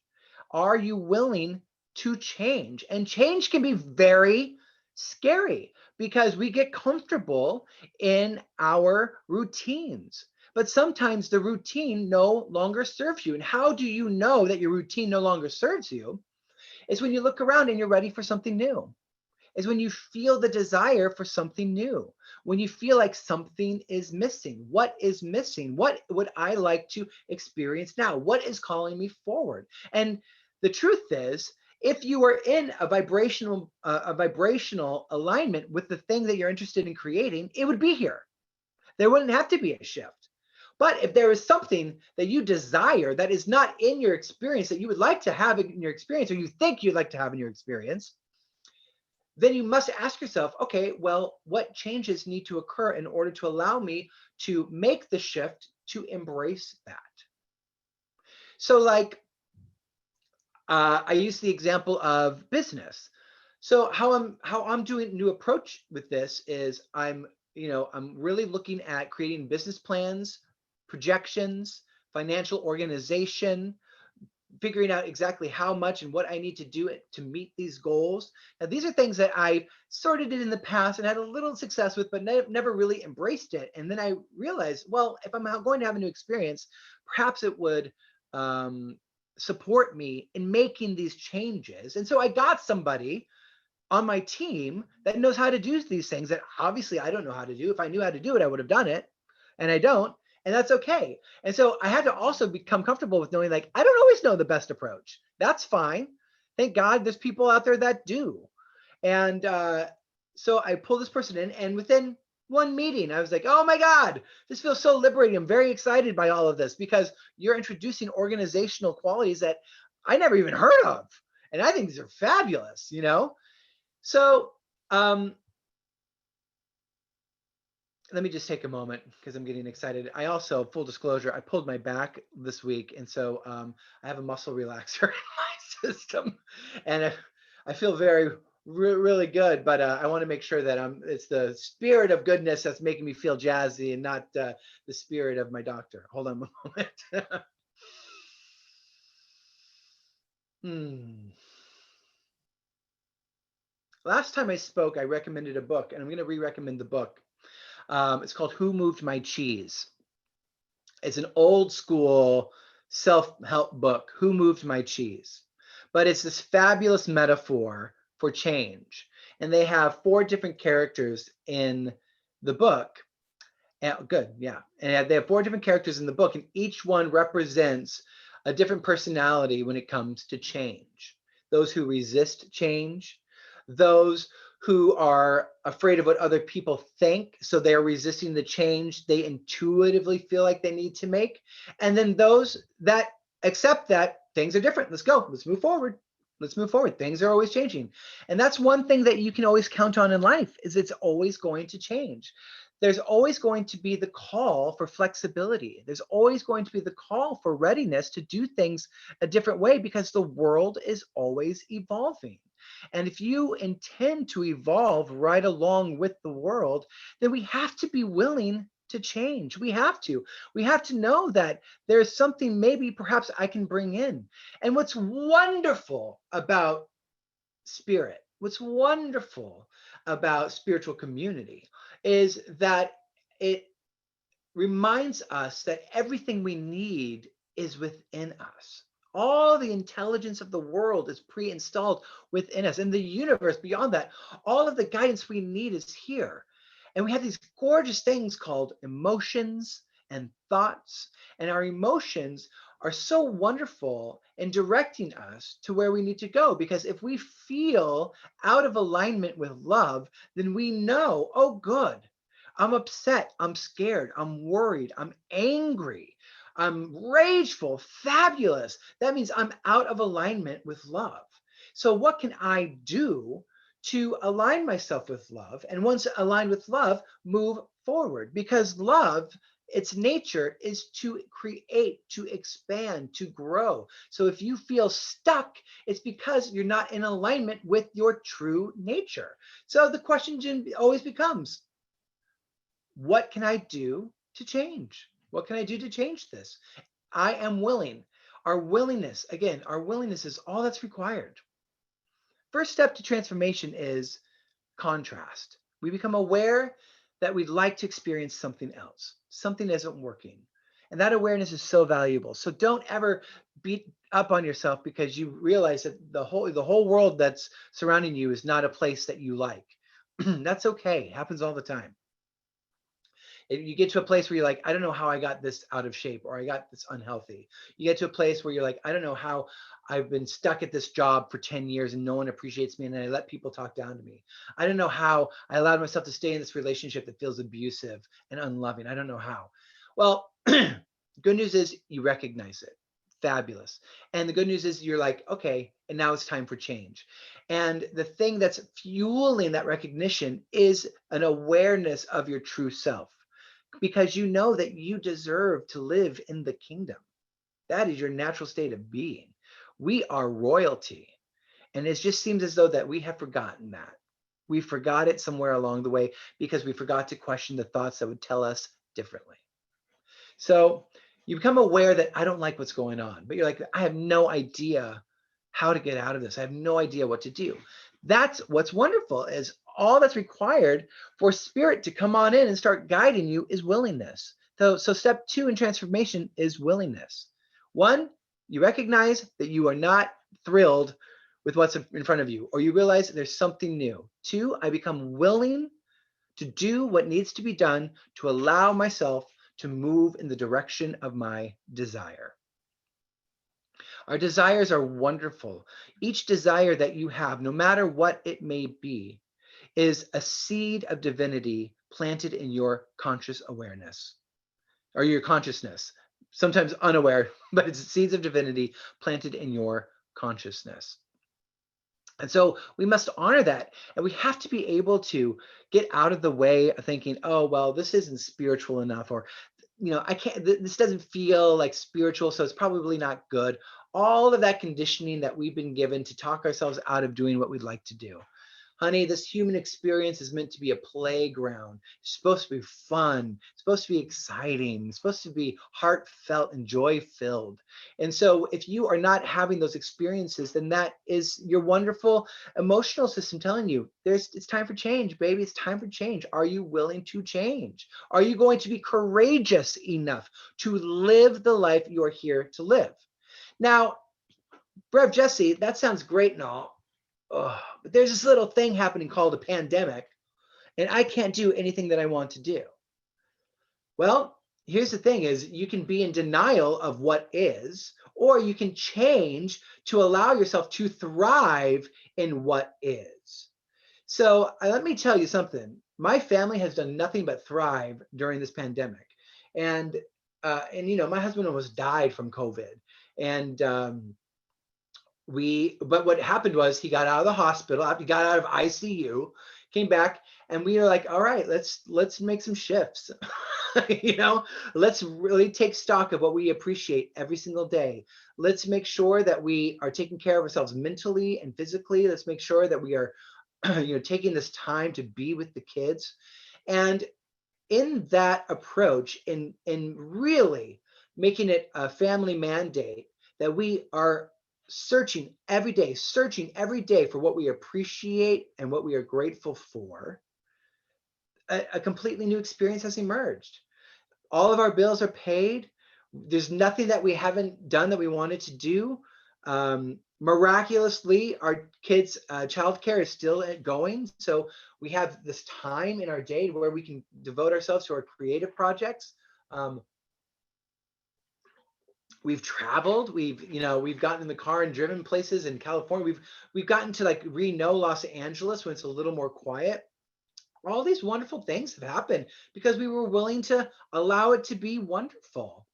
Are you willing to change? And change can be very scary because we get comfortable in our routines. But sometimes the routine no longer serves you. And how do you know that your routine no longer serves you? It's when you look around and you're ready for something new. Is when you feel the desire for something new, when you feel like something is missing. What is missing? What would I like to experience now? What is calling me forward? And the truth is, if you are in a vibrational alignment with the thing that you're interested in creating, it would be here. There wouldn't have to be a shift. But if there is something that you desire that is not in your experience, that you would like to have in your experience, or you think you'd like to have in your experience, then you must ask yourself, okay, well, what changes need to occur in order to allow me to make the shift to embrace that? So like, I use the example of business. So how I'm doing a new approach with this is I'm really looking at creating business plans, projections, financial organization, figuring out exactly how much and what I need to do to meet these goals. Now, these are things that I sort of did in the past and had a little success with, but never really embraced it. And then I realized, well, if I'm going to have a new experience, perhaps it would support me in making these changes. And so I got somebody on my team that knows how to do these things that obviously I don't know how to do. If I knew how to do it, I would have done it. And I don't. And that's okay. And so I had to also become comfortable with knowing, like, I don't always know the best approach. That's fine. Thank God there's people out there that do. And so I pulled this person in, and within one meeting, I was like, oh my God, this feels so liberating. I'm very excited by all of this, because you're introducing organizational qualities that I never even heard of. And I think these are fabulous, you know? So let me just take a moment because I'm getting excited. I also, full disclosure, I pulled my back this week. And so I have a muscle relaxer in my system. And I feel really good, but I want to make sure that it's the spirit of goodness that's making me feel jazzy, and not the spirit of my doctor. Hold on a moment. Last time I spoke, I recommended a book, and I'm going to re-recommend the book. It's called Who Moved My Cheese? It's an old school self-help book, Who Moved My Cheese? But it's this fabulous metaphor for change. And they have 4 different characters in the book. Good, yeah. And they have 4 different characters in the book, and each one represents a different personality when it comes to change. Those who resist change, those who are afraid of what other people think, so they're resisting the change they intuitively feel like they need to make, and then those that accept that things are different. Let's go. Let's move forward. Let's move forward. Things are always changing. And that's one thing that you can always count on in life, is it's always going to change. There's always going to be the call for flexibility. There's always going to be the call for readiness to do things a different way, because the world is always evolving. And if you intend to evolve right along with the world, then we have to be willing to change. We have to. We have to know that there's something maybe perhaps I can bring in. And what's wonderful about spirit, what's wonderful about spiritual community is that it reminds us that everything we need is within us. All the intelligence of the world is pre-installed within us. In the universe, beyond that, all of the guidance we need is here. And we have these gorgeous things called emotions and thoughts. And our emotions are so wonderful in directing us to where we need to go. Because if we feel out of alignment with love, then we know, oh, good. I'm upset, I'm scared, I'm worried, I'm angry, I'm rageful, fabulous. That means I'm out of alignment with love. So what can I do to align myself with love? And once aligned with love, move forward, because love, its nature is to create, to expand, to grow. So if you feel stuck, it's because you're not in alignment with your true nature. So the question always becomes, what can I do to change? What can I do to change this? I am willing. Our willingness, again, our willingness is all that's required. First step to transformation is contrast. We become aware that we'd like to experience something else. Something isn't working. And that awareness is so valuable. So don't ever beat up on yourself because you realize that the whole world that's surrounding you is not a place that you like. That's okay. It happens all the time. If you get to a place where you're like, I don't know how I got this out of shape, or I got this unhealthy. You get to a place where you're like, I don't know how I've been stuck at this job for 10 years and no one appreciates me, and then I let people talk down to me. I don't know how I allowed myself to stay in this relationship that feels abusive and unloving. I don't know how. Well, good news is you recognize it. Fabulous. And the good news is you're like, okay, and now it's time for change. And the thing that's fueling that recognition is an awareness of your true self, because you know that you deserve to live in the kingdom. That is your natural state of being. We are royalty. And it just seems as though that we have forgotten that. We forgot it somewhere along the way because we forgot to question the thoughts that would tell us differently. So you become aware that I don't like what's going on, but you're like, I have no idea how to get out of this. I have no idea what to do. That's what's wonderful, is all that's required for spirit to come on in and start guiding you is willingness. So step 2 in transformation is willingness. 1, you recognize that you are not thrilled with what's in front of you, or you realize there's something new. 2, I become willing to do what needs to be done to allow myself to move in the direction of my desire. Our desires are wonderful. Each desire that you have, no matter what it may be, is a seed of divinity planted in your conscious awareness, or your consciousness. Sometimes unaware, but it's seeds of divinity planted in your consciousness. And so we must honor that. And we have to be able to get out of the way of thinking, oh, well, this isn't spiritual enough, or, I can't, this doesn't feel like spiritual, so it's probably not good. All of that conditioning that we've been given to talk ourselves out of doing what we'd like to do. Honey, this human experience is meant to be a playground. It's supposed to be fun. It's supposed to be exciting. It's supposed to be heartfelt and joy-filled. And so if you are not having those experiences, then that is your wonderful emotional system telling you, it's time for change, baby. It's time for change. Are you willing to change? Are you going to be courageous enough to live the life you're here to live? Now, Rev Jesse, that sounds great and all. Oh, but there's this little thing happening called a pandemic, and I can't do anything that I want to do. Well, here's the thing is you can be in denial of what is, or you can change to allow yourself to thrive in what is. So let me tell you something. My family has done nothing but thrive during this pandemic. And my husband almost died from COVID. And but what happened was he got out of the hospital, he got out of ICU, came back, and we were like, all right, let's make some shifts. Let's really take stock of what we appreciate every single day. Let's make sure that we are taking care of ourselves mentally and physically. Let's make sure that we are taking this time to be with the kids. And in that approach, in really making it a family mandate, that we are searching every day for what we appreciate and what we are grateful for, a completely new experience has emerged. All of our bills are paid. There's nothing that we haven't done that we wanted to do. Miraculously, our kids' childcare is still going. So we have this time in our day where we can devote ourselves to our creative projects. We've traveled. We've gotten in the car and driven places in California. We've gotten to like Reno, Los Angeles, when it's a little more quiet. All these wonderful things have happened because we were willing to allow it to be wonderful.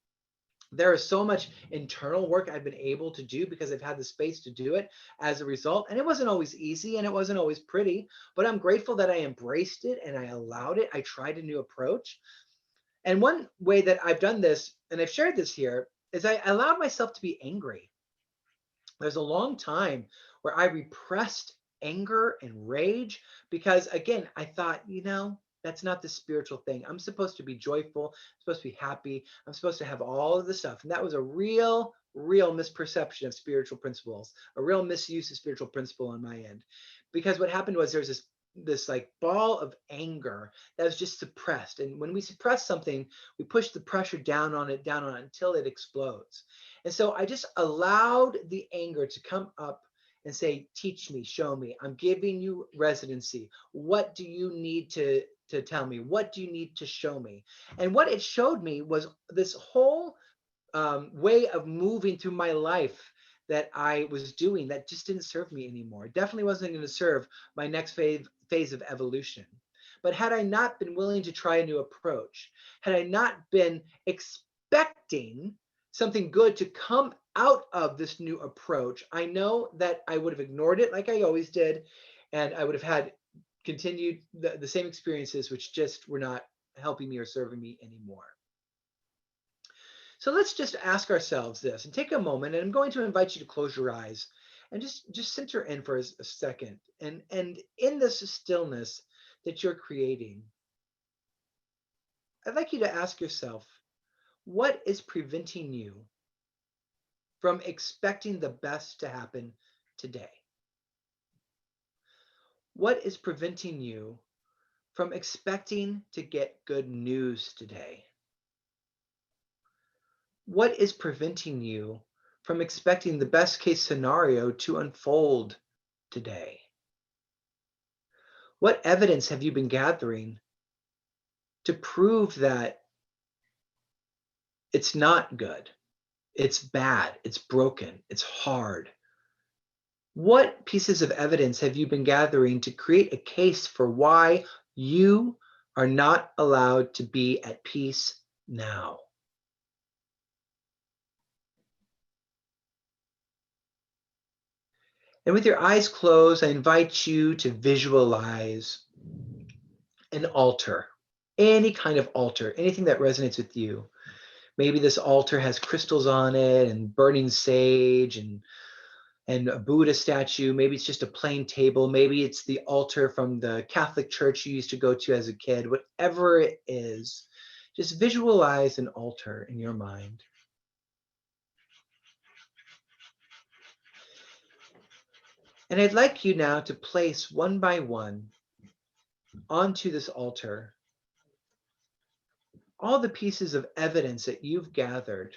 There is so much internal work I've been able to do because I've had the space to do it as a result. And it wasn't always easy and it wasn't always pretty, but I'm grateful that I embraced it and I allowed it. I tried a new approach. And one way that I've done this, and I've shared this here, is I allowed myself to be angry. There's a long time where I repressed anger and rage because, again, I thought, that's not the spiritual thing. I'm supposed to be joyful. I'm supposed to be happy. I'm supposed to have all of the stuff. And that was a real misperception of spiritual principles, a real misuse of spiritual principle on my end. Because what happened was there's this like ball of anger that was just suppressed. And when we suppress something, we push the pressure down on it until it explodes. And so I just allowed the anger to come up and say, teach me, show me. I'm giving you residency. What do you need to tell me? What do you need to show me? And what it showed me was this whole way of moving through my life that I was doing that just didn't serve me anymore. It definitely wasn't going to serve my next phase of evolution. But had I not been willing to try a new approach, had I not been expecting something good to come out of this new approach, I know that I would have ignored it like I always did, and I would have had continued the same experiences, which just were not helping me or serving me anymore. So let's just ask ourselves this and take a moment, and I'm going to invite you to close your eyes and just center in for a second. And in this stillness that you're creating, I'd like you to ask yourself, what is preventing you from expecting the best to happen today? What is preventing you from expecting to get good news today? What is preventing you from expecting the best case scenario to unfold today? What evidence have you been gathering to prove that it's not good, it's bad, it's broken, it's hard? What pieces of evidence have you been gathering to create a case for why you are not allowed to be at peace now? And with your eyes closed, I invite you to visualize an altar, any kind of altar, anything that resonates with you. Maybe this altar has crystals on it and burning sage and a Buddha statue. Maybe it's just a plain table. Maybe it's the altar from the Catholic church you used to go to as a kid. Whatever it is, just visualize an altar in your mind. And I'd like you now to place one by one onto this altar all the pieces of evidence that you've gathered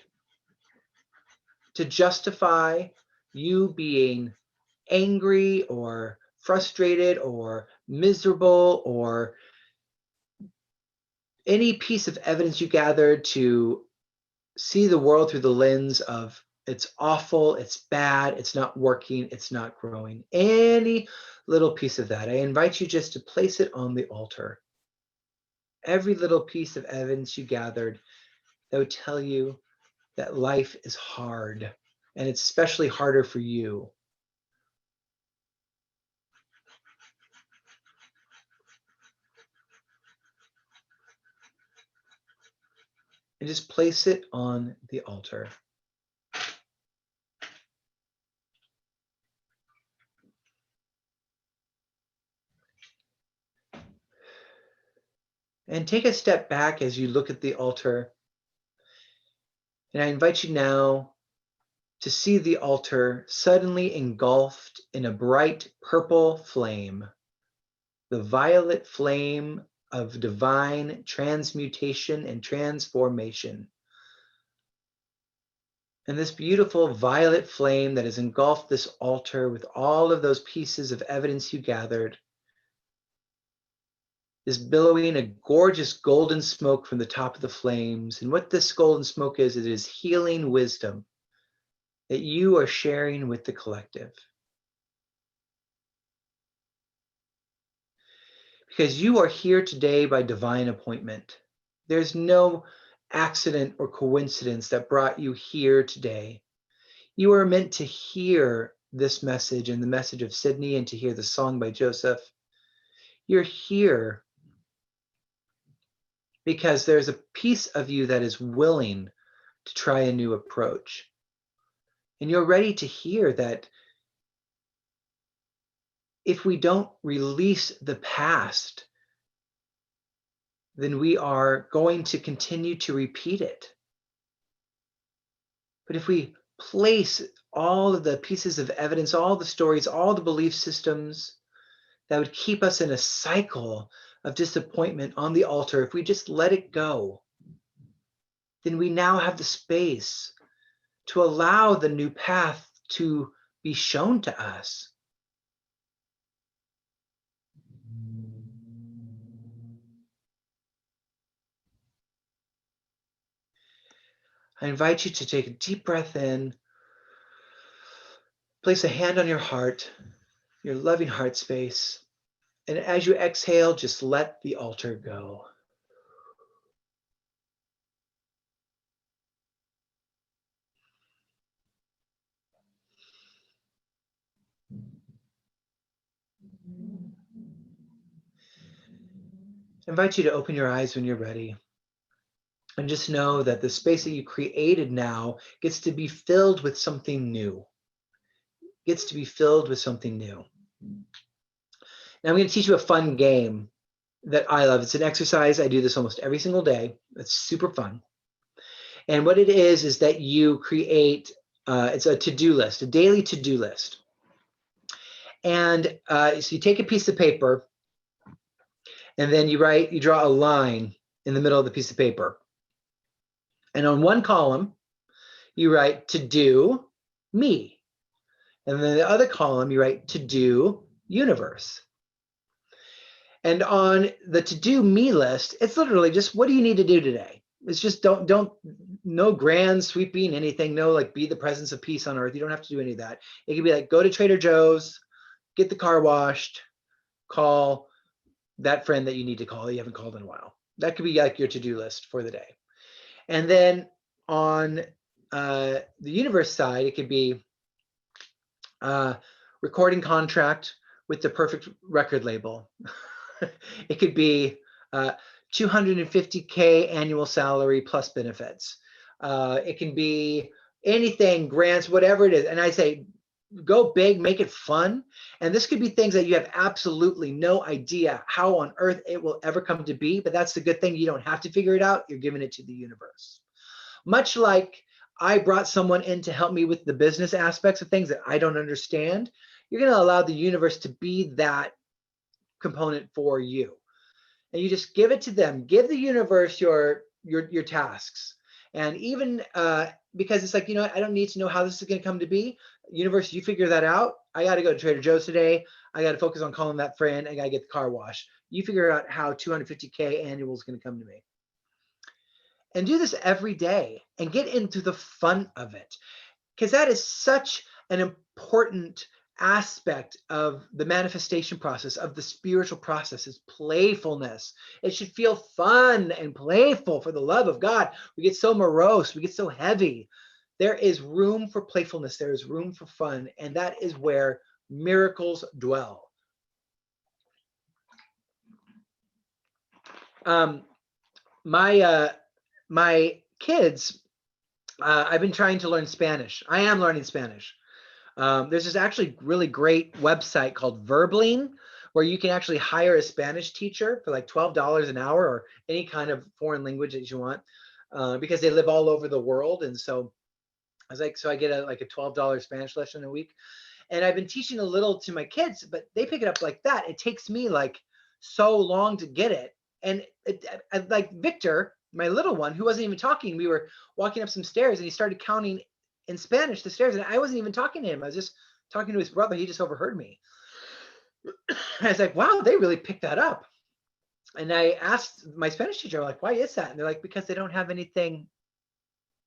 to justify you being angry or frustrated or miserable, or any piece of evidence you gathered to see the world through the lens of it's awful, it's bad, it's not working, it's not growing. Any little piece of that, I invite you just to place it on the altar. Every little piece of evidence you gathered that would tell you that life is hard, and it's especially harder for you. And just place it on the altar. And take a step back as you look at the altar. And I invite you now to see the altar suddenly engulfed in a bright purple flame, the violet flame of divine transmutation and transformation. And this beautiful violet flame that has engulfed this altar with all of those pieces of evidence you gathered is billowing a gorgeous golden smoke from the top of the flames. And what this golden smoke is, it is healing wisdom that you are sharing with the collective. Because you are here today by divine appointment. There's no accident or coincidence that brought you here today. You are meant to hear this message and the message of Sydney and to hear the song by Joseph. You're here because there's a piece of you that is willing to try a new approach. And you're ready to hear that if we don't release the past, then we are going to continue to repeat it. But if we place all of the pieces of evidence, all the stories, all the belief systems that would keep us in a cycle of disappointment on the altar, if we just let it go, then we now have the space to allow the new path to be shown to us. I invite you to take a deep breath in, place a hand on your heart, your loving heart space, and as you exhale, just let the altar go. I invite you to open your eyes when you're ready. And just know that the space that you created now gets to be filled with something new. Gets to be filled with something new. Now I'm going to teach you a fun game that I love. It's an exercise. I do this almost every single day. It's super fun. And what it is that you create, it's a to-do list, a daily to-do list. And so you take a piece of paper and then you draw a line in the middle of the piece of paper. And on one column, you write to do me. And then the other column, you write to do universe. And on the to do me list, it's literally just, what do you need to do today? It's just no grand sweeping anything, no like be the presence of peace on earth. You don't have to do any of that. It could be like, go to Trader Joe's, get the car washed, call that friend that you need to call that you haven't called in a while. That could be like your to-do list for the day. And then on the universe side, it could be recording contract with the perfect record label. It could be 250K annual salary plus benefits. It can be anything, grants, whatever it is. And I say, go big, make it fun. And this could be things that you have absolutely no idea how on earth it will ever come to be. But that's the good thing. You don't have to figure it out. You're giving it to the universe. Much like I brought someone in to help me with the business aspects of things that I don't understand, you're going to allow the universe to be that component for you. And you just give it to them. Give the universe your tasks. And even because it's like, I don't need to know how this is going to come to be. Universe, you figure that out. I got to go to Trader Joe's today. I got to focus on calling that friend. I got to get the car washed. You figure out how 250K annual is going to come to me. And do this every day and get into the fun of it. Because that is such an important aspect of the manifestation process, of the spiritual process, is playfulness. It should feel fun and playful, for the love of God. We get so morose, we get so heavy. There is room for playfulness, there is room for fun, and that is where miracles dwell. My kids, I've been trying to learn Spanish. I am learning Spanish. There's this actually really great website called Verbling, where you can actually hire a Spanish teacher for like $12 an hour or any kind of foreign language that you want, because they live all over the world. And so I was like, so I get like a $12 Spanish lesson a week. And I've been teaching a little to my kids, but they pick it up like that. It takes me like so long to get it. And like Victor, my little one, who wasn't even talking, we were walking up some stairs and he started counting in Spanish the stairs, and I wasn't even talking to him. I was just talking to his brother. He just overheard me. I was like, wow, they really picked that up. And I asked my Spanish teacher, like, why is that? And they're like, because they don't have anything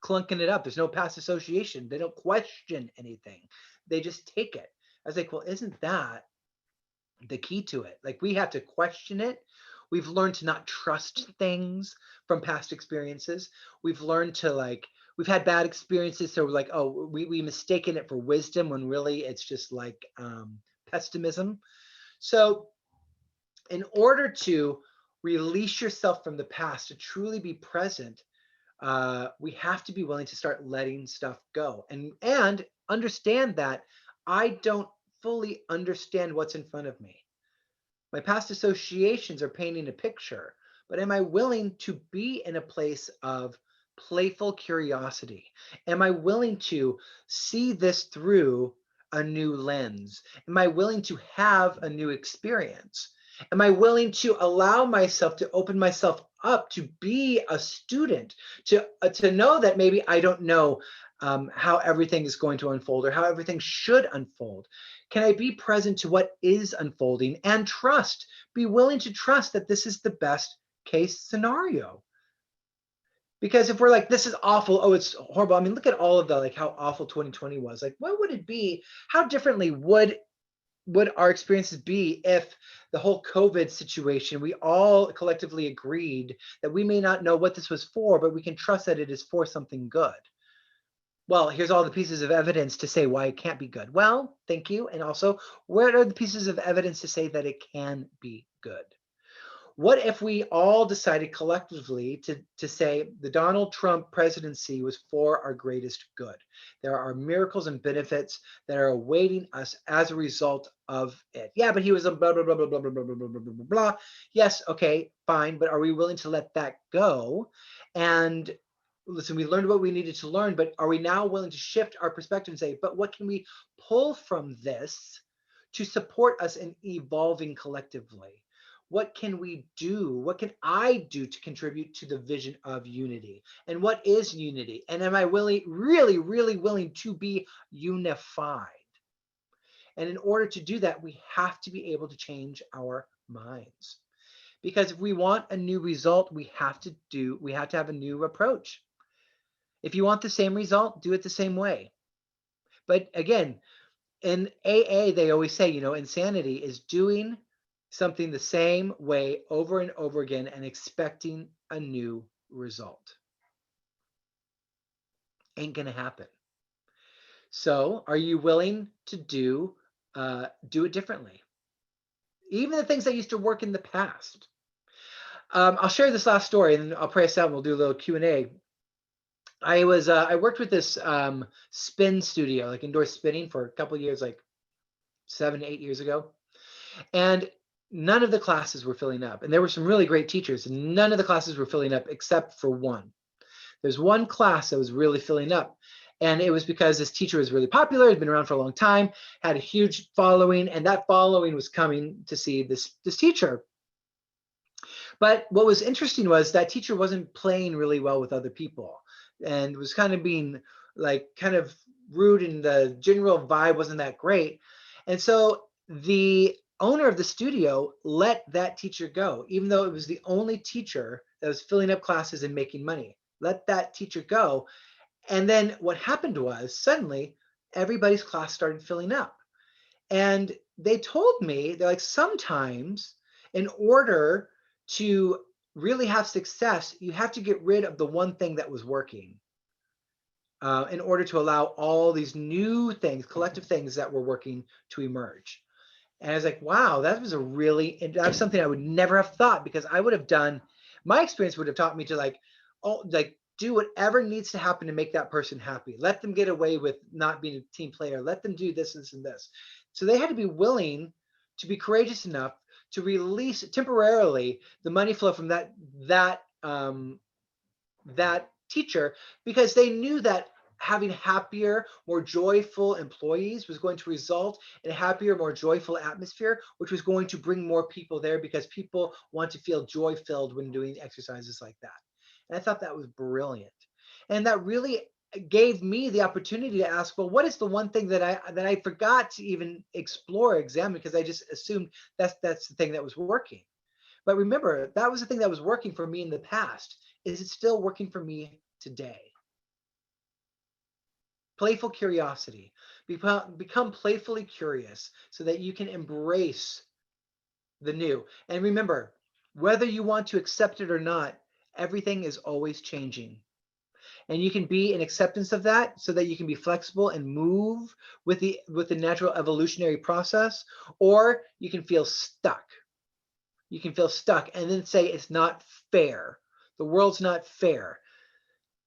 clunking it up. There's no past association. They don't question anything. They just take it. I was like, well, isn't that the key to it? Like, we have to question it. We've learned to not trust things from past experiences. We've learned to like, we've had bad experiences. So we're like, oh, we mistaken it for wisdom when really it's just like pessimism. So in order to release yourself from the past, to truly be present, we have to be willing to start letting stuff go and understand that I don't fully understand what's in front of me. My past associations are painting a picture, but am I willing to be in a place of playful curiosity? Am I willing to see this through a new lens? Am I willing to have a new experience? Am I willing to allow myself to open myself up to be a student, to know that maybe I don't know how everything is going to unfold or how everything should unfold? Can I be present to what is unfolding and trust, be willing to trust that this is the best case scenario? Because if we're like, this is awful, oh, it's horrible. I mean, look at all of the, like how awful 2020 was. Like, what would it be? How differently would our experiences be if the whole COVID situation, we all collectively agreed that we may not know what this was for, but we can trust that it is for something good? Well, here's all the pieces of evidence to say why it can't be good. Well, thank you. And also, what are the pieces of evidence to say that it can be good? What if we all decided collectively to say the Donald Trump presidency was for our greatest good? There are miracles and benefits that are awaiting us as a result of it. Yeah, but he was a blah, blah, blah, blah, blah, blah, blah, blah, blah, blah, blah. Yes, okay, fine. But are we willing to let that go? And listen, we learned what we needed to learn, but are we now willing to shift our perspective and say, but what can we pull from this to support us in evolving collectively? What can we do? What can I do to contribute to the vision of unity? And what is unity? And am I really willing to be unified? And in order to do that, we have to be able to change our minds. Because if we want a new result, we have to have a new approach. If you want the same result, do it the same way. But again, in AA, they always say, insanity is doing something the same way over and over again and expecting a new result. Ain't gonna happen. So are you willing to do it differently? Even the things that used to work in the past. I'll share this last story and then I'll pray us out and we'll do a little Q&A. I worked with this spin studio, like indoor spinning, for a couple of years, like 7 to 8 years ago. And none of the classes were filling up. And there were some really great teachers, and none of the classes were filling up except for one. There's one class that was really filling up. And it was because this teacher was really popular, had been around for a long time, had a huge following, and that following was coming to see this teacher. But what was interesting was that teacher wasn't playing really well with other people and was kind of being like kind of rude, and the general vibe wasn't that great. And so the owner of the studio let that teacher go, even though it was the only teacher that was filling up classes and making money. Let that teacher go. And then what happened was suddenly everybody's class started filling up. And they told me, they're like, sometimes in order to really have success, you have to get rid of the one thing that was working in order to allow all these new things, collective things that were working to emerge. And I was like, wow, that was that's something I would never have thought, because I would have done, my experience would have taught me to do whatever needs to happen to make that person happy. Let them get away with not being a team player. Let them do this, this, and this. So they had to be willing to be courageous enough to release temporarily the money flow from that teacher, because they knew that having happier, more joyful employees was going to result in a happier, more joyful atmosphere, which was going to bring more people there, because people want to feel joy-filled when doing exercises like that. And I thought that was brilliant. And that really gave me the opportunity to ask, well, what is the one thing that I forgot to even explore, examine, because I just assumed that's the thing that was working. But remember, that was the thing that was working for me in the past. Is it still working for me today? Playful curiosity. Become playfully curious so that you can embrace the new. And remember, whether you want to accept it or not, everything is always changing. And you can be in acceptance of that so that you can be flexible and move with the natural evolutionary process, or you can feel stuck. You can feel stuck and then say it's not fair. The world's not fair.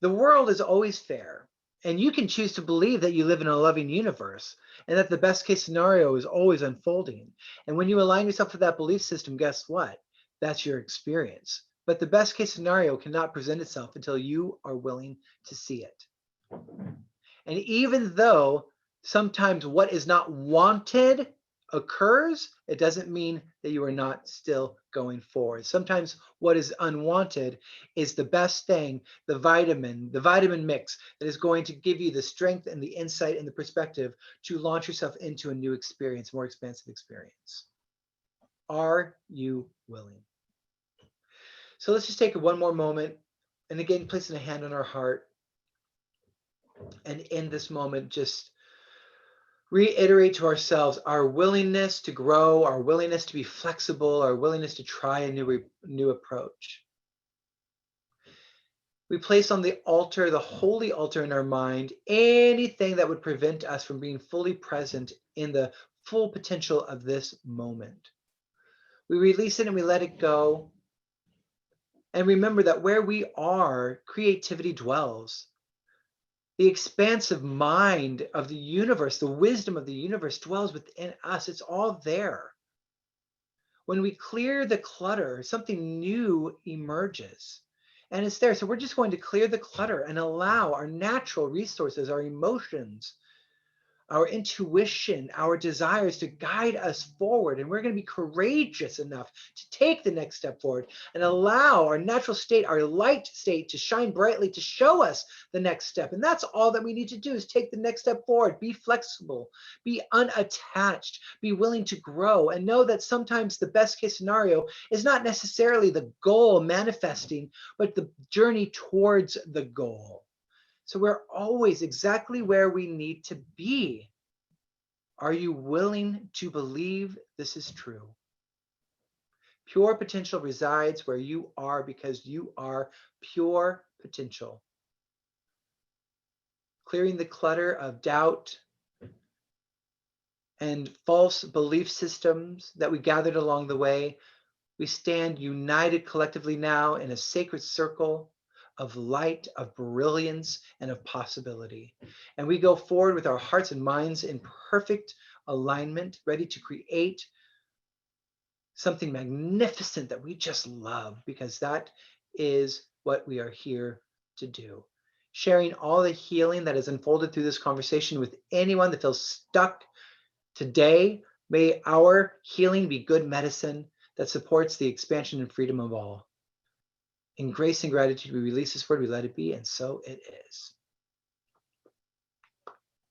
The world is always fair. And you can choose to believe that you live in a loving universe and that the best case scenario is always unfolding. And when you align yourself with that belief system, guess what? That's your experience. But the best case scenario cannot present itself until you are willing to see it. And even though sometimes what is not wanted occurs, it doesn't mean that you are not still going forward. Sometimes what is unwanted is the best thing, the vitamin mix that is going to give you the strength and the insight and the perspective to launch yourself into a new experience, more expansive experience. Are you willing? So let's just take one more moment, and again, placing a hand on our heart. And in this moment, just reiterate to ourselves our willingness to grow, our willingness to be flexible, our willingness to try a new approach. We place on the altar, the holy altar in our mind, anything that would prevent us from being fully present in the full potential of this moment. We release it and we let it go. And remember that where we are, creativity dwells. The expansive mind of the universe, the wisdom of the universe dwells within us. It's all there. When we clear the clutter, something new emerges. And it's there. So we're just going to clear the clutter and allow our natural resources, our emotions, our intuition, our desires to guide us forward. And we're going to be courageous enough to take the next step forward and allow our natural state, our light state, to shine brightly to show us the next step. And that's all that we need to do, is take the next step forward, be flexible, be unattached, be willing to grow, and know that sometimes the best case scenario is not necessarily the goal manifesting, but the journey towards the goal. So we're always exactly where we need to be. Are you willing to believe this is true? Pure potential resides where you are because you are pure potential. Clearing the clutter of doubt and false belief systems that we gathered along the way, we stand united collectively now in a sacred circle of light, of brilliance, and of possibility. And we go forward with our hearts and minds in perfect alignment, ready to create something magnificent that we just love, because that is what we are here to do. Sharing all the healing that has unfolded through this conversation with anyone that feels stuck today. May our healing be good medicine that supports the expansion and freedom of all. In grace and gratitude, we release this word, we let it be, and so it is.